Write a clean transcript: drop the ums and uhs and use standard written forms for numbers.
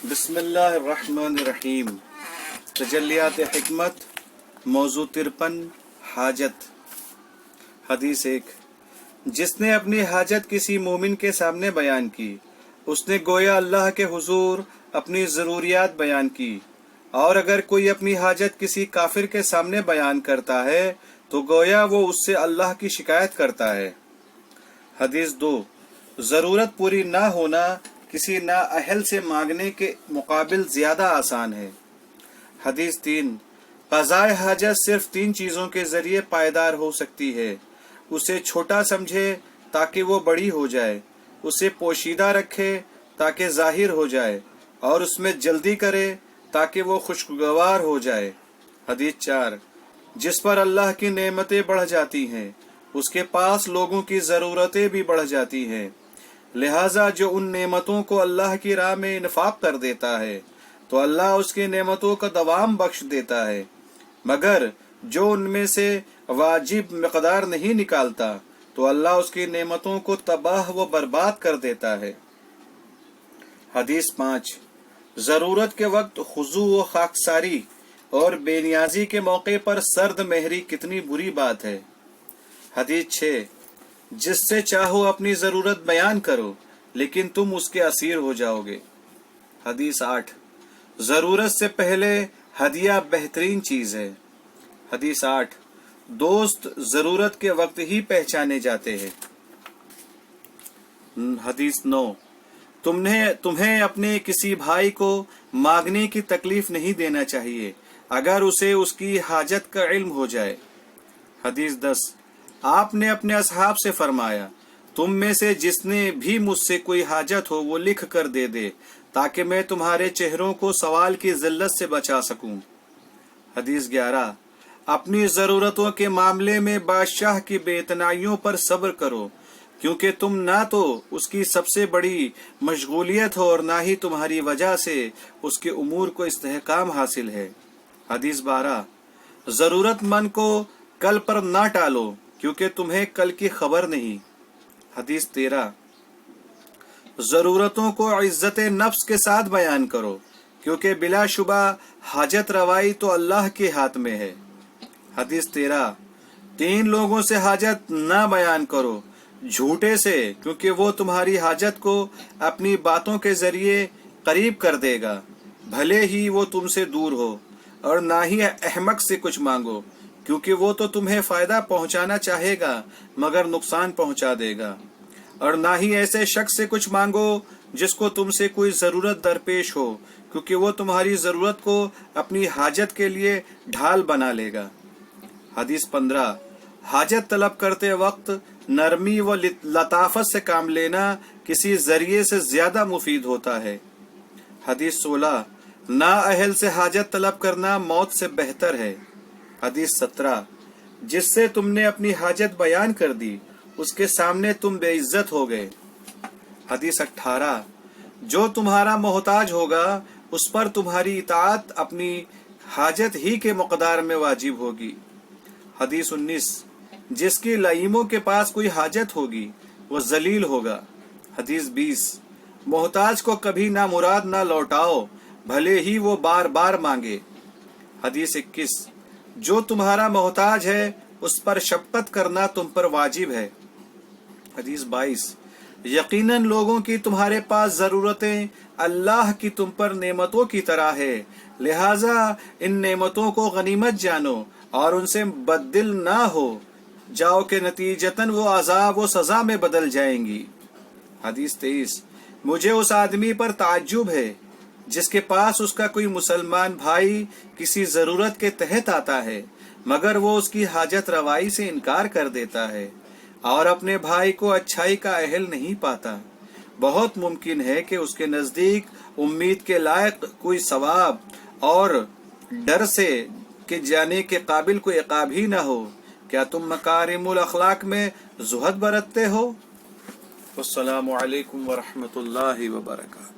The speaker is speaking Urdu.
بسم اللہ الرحمن الرحیم۔ تجلیات حکمت، موضوع 53، حاجت۔ حدیث 1۔ جس نے اپنی حاجت کسی مومن کے سامنے بیان کی، اس نے گویا اللہ کے حضور اپنی ضروریات بیان کی، اور اگر کوئی اپنی حاجت کسی کافر کے سامنے بیان کرتا ہے تو گویا وہ اس سے اللہ کی شکایت کرتا ہے۔ حدیث 2۔ ضرورت پوری نہ ہونا کسی نااہل سے مانگنے کے مقابل زیادہ آسان ہے۔ حدیث 3۔ قضاء حاجت صرف 3 چیزوں کے ذریعے پائیدار ہو سکتی ہے: اسے چھوٹا سمجھے تاکہ وہ بڑی ہو جائے، اسے پوشیدہ رکھے تاکہ ظاہر ہو جائے، اور اس میں جلدی کرے تاکہ وہ خوشگوار ہو جائے۔ حدیث 4۔ جس پر اللہ کی نعمتیں بڑھ جاتی ہیں اس کے پاس لوگوں کی ضرورتیں بھی بڑھ جاتی ہیں، لہذا جو ان نعمتوں کو اللہ کی راہ میں انفاق کر دیتا ہے تو اللہ اس کی نعمتوں کا دوام بخش دیتا ہے، مگر جو ان میں سے واجب مقدار نہیں نکالتا تو اللہ اس کی نعمتوں کو تباہ و برباد کر دیتا ہے۔ حدیث 5۔ ضرورت کے وقت خضوع و خاکساری اور بے نیازی کے موقع پر سرد مہری کتنی بری بات ہے۔ حدیث 6۔ جس سے چاہو اپنی ضرورت بیان کرو لیکن تم اس کے اسیر ہو جاؤ گے۔ حدیث 8۔ ضرورت سے پہلے ہدیہ بہترین چیز ہے۔ حدیث 8۔ دوست ضرورت کے وقت ہی پہچانے جاتے ہیں۔ حدیث 9۔ تمہیں اپنے کسی بھائی کو مانگنے کی تکلیف نہیں دینا چاہیے اگر اسے اس کی حاجت کا علم ہو جائے۔ حدیث 10۔ آپ نے اپنے اصحاب سے فرمایا، تم میں سے جس نے بھی مجھ سے کوئی حاجت ہو وہ لکھ کر دے دے تاکہ میں تمہارے چہروں کو سوال کی ذلت سے بچا سکوں۔ حدیث 11۔ اپنی ضرورتوں کے معاملے میں بادشاہ کی بے اتنائیوں پر صبر کرو، کیونکہ تم نہ تو اس کی سب سے بڑی مشغولیت ہو اور نہ ہی تمہاری وجہ سے اس کے امور کو استحکام حاصل ہے۔ حدیث 12۔ ضرورت مند کو کل پر نہ ٹالو کیونکہ تمہیں کل کی خبر نہیں۔ حدیث 13۔ ضرورتوں کو عزت نفس کے ساتھ بیان کرو کیونکہ بلا شبہ حاجت روائی تو اللہ کے ہاتھ میں ہے۔ حدیث 13۔ 3 لوگوں سے حاجت نہ بیان کرو: جھوٹے سے، کیونکہ وہ تمہاری حاجت کو اپنی باتوں کے ذریعے قریب کر دے گا بھلے ہی وہ تم سے دور ہو، اور نہ ہی احمق سے کچھ مانگو کیونکہ وہ تو تمہیں فائدہ پہنچانا چاہے گا مگر نقصان پہنچا دے گا، اور نہ ہی ایسے شخص سے کچھ مانگو جس کو تم سے کوئی ضرورت درپیش ہو کیونکہ وہ تمہاری ضرورت کو اپنی حاجت کے لیے ڈھال بنا لے گا۔ حدیث 15۔ حاجت طلب کرتے وقت نرمی و لطافت سے کام لینا کسی ذریعے سے زیادہ مفید ہوتا ہے۔ حدیث 16۔ نااہل سے حاجت طلب کرنا موت سے بہتر ہے۔ حدیث 17۔ جس سے تم نے اپنی حاجت بیان کر دی اس کے سامنے تم بے عزت ہو گئے۔ حدیث 18۔ جو تمہارا محتاج ہوگا اس پر تمہاری اطاعت اپنی حاجت ہی کے مقدار میں واجب ہوگی۔ حدیث 19۔ جس کی لئیموں کے پاس کوئی حاجت ہوگی وہ ذلیل ہوگا۔ حدیث 20۔ محتاج کو کبھی نامراد نہ لوٹاؤ بھلے ہی وہ بار بار مانگے۔ حدیث 21۔ جو تمہارا محتاج ہے اس پر شفقت کرنا تم پر واجب ہے۔ حدیث 22۔ یقیناً لوگوں کی تمہارے پاس ضرورتیں اللہ کی تم پر نعمتوں کی طرح ہے، لہٰذا ان نعمتوں کو غنیمت جانو اور ان سے بددل نہ ہو جاؤ کہ نتیجتاً وہ عذاب و سزا میں بدل جائیں گی۔ حدیث 23۔ مجھے اس آدمی پر تعجب ہے جس کے پاس اس کا کوئی مسلمان بھائی کسی ضرورت کے تحت آتا ہے مگر وہ اس کی حاجت روائی سے انکار کر دیتا ہے اور اپنے بھائی کو اچھائی کا اہل نہیں پاتا۔ بہت ممکن ہے کہ اس کے نزدیک امید کے لائق کوئی ثواب اور ڈر سے کہ جانے کے قابل کوئی عقاب ہی نہ ہو۔ کیا تم مکارم الاخلاق میں زہد برتتے ہو؟ السلام علیکم ورحمۃ اللہ وبرکاتہ۔